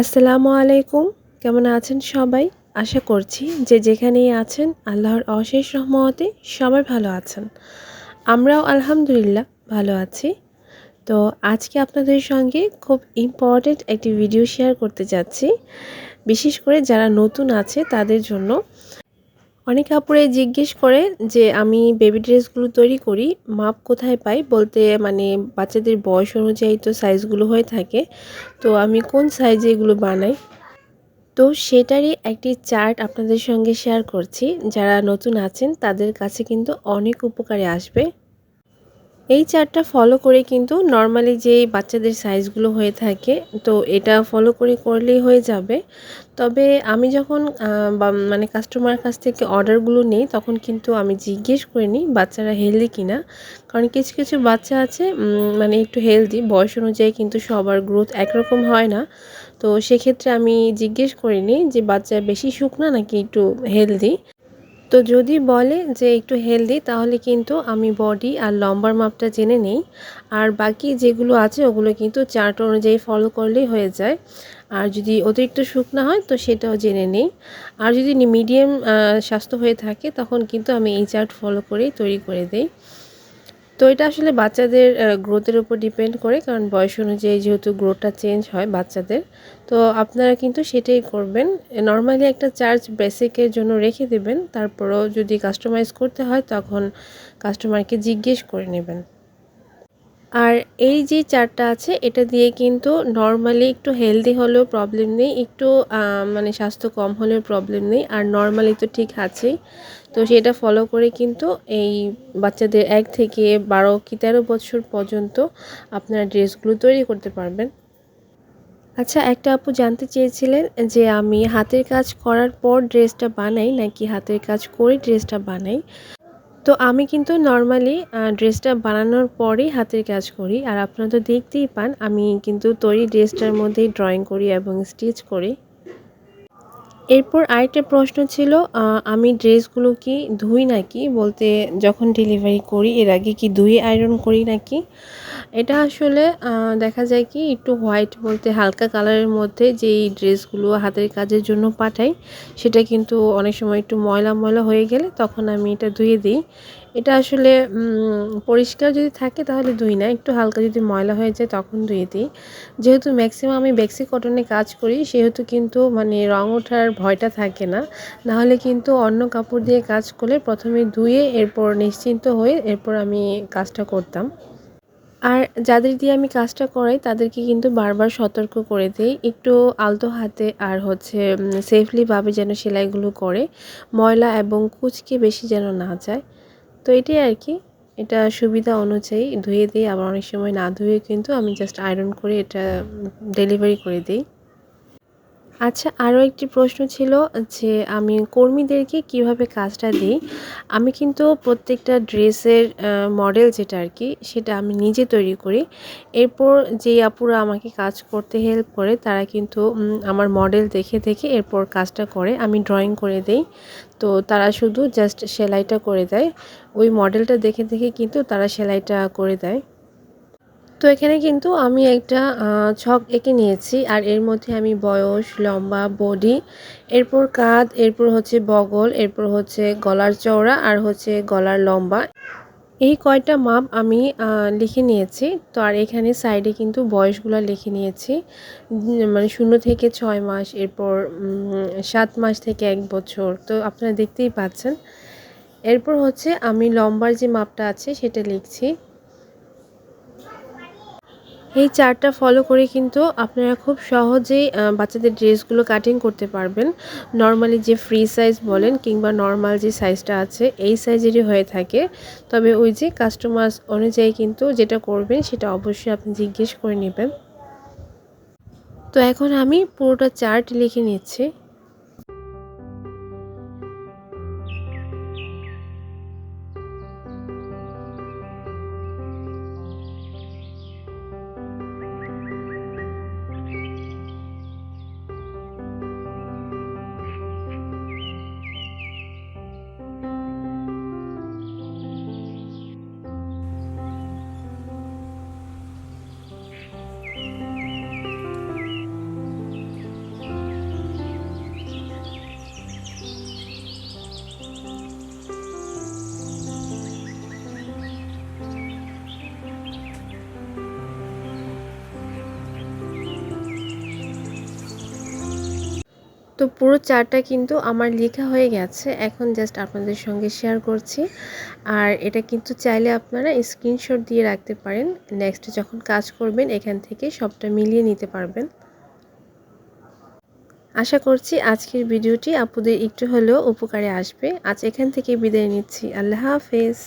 আসসালামু আলাইকুম। কেমন আছেন সবাই? আশা করছি যে যেখানেই আছেন আল্লাহর অশেষ রহমতে সবাই ভালো আছেন। আমরাও আলহামদুলিল্লাহ ভালো আছি। তো আজকে আপনাদের সঙ্গে খুব ইম্পর্টেন্ট একটি ভিডিও শেয়ার করতে যাচ্ছি। বিশেষ করে যারা নতুন আছে তাদের জন্য। অনেক আপুরাই জিজ্ঞেস করে যে আমি বেবি ড্রেসগুলো তৈরি করি, মাপ কোথায় পাই? বলতে মানে বাচ্চাদের বয়স অনুযায়ী তো সাইজগুলো হয়ে থাকে। তো আমি কোন সাইজে এগুলো বানাই? তো সেটারই একটি চার্ট আপনাদের সঙ্গে শেয়ার করছি। যারা নতুন আছেন তাদের কাছে কিন্তু অনেক উপকারে আসবে। এই চার্টটা ফলো করে কিন্তু নরমালি যেই বাচ্চাদের সাইজগুলো হয়ে থাকে, তো এটা ফলো করে করলেই হয়ে যাবে। তবে আমি যখন মানে কাস্টমার কাছ থেকে অর্ডারগুলো নেই, তখন কিন্তু আমি জিজ্ঞেস করে নিই বাচ্চারা হেলদি কিনা। কারণ কিছু কিছু বাচ্চা আছে মানে একটু হেলদি, বয়স অনুযায়ী কিন্তু সবার গ্রোথ একরকম হয় না। তো সেক্ষেত্রে আমি জিজ্ঞেস করে নিই যে বাচ্চা বেশি শুকনা নাকি একটু হেলদি। তো যদি বলে যে একটু হেলদি, তাহলে কিন্তু আমি বডি আর লম্বার মাপটা জেনে নেই। আর বাকি যেগুলো আছে ওগুলো কিন্তু চার্ট অনুযায়ী ফলো করলেই হয়ে যায়। আর যদি অতিরিক্ত শুকনা হয় তো সেটাও জেনে নেই। আর যদি মিডিয়াম স্বাস্থ্য হয়ে থাকে তখন কিন্তু আমি এই চার্ট ফলো করেই তৈরি করে দেই। তো এটা আসলে বাচ্চাদের গ্রোথের উপর ডিপেন্ড করে, কারণ বয়স অনুযায়ী যেহেতু গ্রোথটা চেঞ্জ হয় বাচ্চাদের। তো আপনারা কিন্তু সেটাই করবেন। নরমালি একটা চার্জ বেসিকের জন্য রেখে দেবেন, তারপরও যদি কাস্টমাইজ করতে হয় তখন কাস্টমারকে জিজ্ঞেস করে নেবেন। আর এই যে চার্টটা আছে এটা দিয়ে কিন্তু নরমালি একটু হেলদি হলেও প্রবলেম নেই, একটু মানে স্বাস্থ্য কম হলেও প্রবলেম নেই, আর নরমালি তো ঠিক আছেই। তো সেটা ফলো করে কিন্তু এই বাচ্চাদের 1 থেকে 12 কি 13 বছর পর্যন্ত আপনারা ড্রেসগুলো তৈরি করতে পারবেন। আচ্ছা, একটা আপু জানতে চেয়েছিলেন যে আমি হাতের কাজ করার পর ড্রেসটা বানাই নাকি হাতের কাজ করে ড্রেসটা বানাই। তো আমি কিন্তু নরমালি ড্রেসটা বানানোর পরেই হাতের কাজ করি। আর আপনারা তো দেখতেই পান আমি কিন্তু তৈরি ড্রেসটার মধ্যেই ড্রয়িং করি এবং স্টিচ করি। এরপর আরেকটা প্রশ্ন ছিল, আমি ড্রেসগুলো কি ধুই নাকি? বলতে যখন ডেলিভারি করি এর আগে কি ধুয়ে আয়রন করি নাকি? এটা আসলে দেখা যায় কি একটু হোয়াইট বলতে হালকা কালারের মধ্যে যেই ড্রেসগুলো হাতের কাজের জন্য পাঠাই, সেটা কিন্তু অনেক সময় একটু ময়লা ময়লা হয়ে গেলে তখন আমি এটা ধুয়ে দিই। এটা আসলে পরিষ্কার যদি থাকে তাহলে ধুই না, একটু হালকা যদি ময়লা হয়ে যায় তখন ধুয়ে দিই। যেহেতু ম্যাক্সিমাম আমি বেক্সি কটনে কাজ করি, সেহেতু কিন্তু মানে রং ওঠার ভয়টা থাকে না। নাহলে কিন্তু অন্য কাপড় দিয়ে কাজ করলে প্রথমে ধুয়ে এরপর নিশ্চিন্ত হয়ে এরপর আমি কাজটা করতাম। আর যাদের দিয়ে আমি কাজটা করাই তাদেরকে কিন্তু বারবার সতর্ক করে দেই একটু আলতো হাতে আর হচ্ছে সেফলি ভাবে যেন সেলাইগুলো করে, ময়লা এবং কুচকে বেশি যেন না যায়। তো এটাই আর কি। এটা সুবিধা অনুযায়ী ধুয়ে দিই, আবার অনেক সময় না ধুয়ে কিন্তু আমি জাস্ট আয়রন করে এটা ডেলিভারি করে দিই। আচ্ছা, আরও একটি প্রশ্ন ছিল যে আমি কর্মীদেরকে কিভাবে কাজটা দিই। আমি কিন্তু প্রত্যেকটা ড্রেসের মডেল যেটা আর কি সেটা আমি নিজে তৈরি করি। এরপর যেই আপুরা আমাকে কাজ করতে হেল্প করে তারা কিন্তু আমার মডেল দেখে দেখে এরপর কাজটা করে, আমি ড্রয়িং করে দেই। তো তারা শুধু জাস্ট সেলাইটা করে দেয়। ওই মডেলটা দেখে দেখে কিন্তু তারা সেলাইটা করে দেয়। তো এখানে কিন্তু আমি একটা ছক এঁকে নিয়েছি, আর এর মধ্যে আমি বয়স, লম্বা, বডি, এরপর কাঁধ, এরপর হচ্ছে বগল, এরপর হচ্ছে গলার চওড়া আর হচ্ছে গলার লম্বা, এই কয়টা মাপ আমি লিখে নিয়েছি। তো আর এখানে সাইডে কিন্তু বয়সগুলো লিখে নিয়েছি, মানে 0 থেকে 6 মাস, এরপর 7 মাস থেকে 1 বছর, তো আপনারা দেখতেই পাচ্ছেন। এরপর হচ্ছে আমি লম্বার যে মাপটা আছে সেটা লিখছি। এই চার্টটা ফলো করে কিন্তু আপনারা খুব সহজেই বাচ্চাদের ড্রেসগুলো কাটিং করতে পারবেন। নরমালি যে ফ্রি সাইজ বলেন কিংবা নরমাল যে সাইজটা আছে এই সাইজেরই হয়ে থাকে। তবে ওই যে কাস্টমার অনুযায়ী কিন্তু যেটা করবেন সেটা অবশ্যই আপনি জিজ্ঞেস করে নেবেন। তো এখন আমি পুরোটা চার্ট লিখে নিচ্ছি। তো পুরো চার্টটা কিন্তু আমার লেখা হয়ে গেছে, এখন জাস্ট আপনাদের সঙ্গে শেয়ার করছি। আর এটা কিন্তু চাইলে আপনারা স্ক্রিনশট দিয়ে রাখতে পারেন, নেক্সট যখন কাজ করবেন এখান থেকে সবটা মিলিয়ে নিতে পারবেন। আশা করছি আজকের ভিডিওটি আপুদের একটু হলেও উপকারে আসবে। আজ এখান থেকে বিদায় নিচ্ছি। আল্লাহ হাফেজ।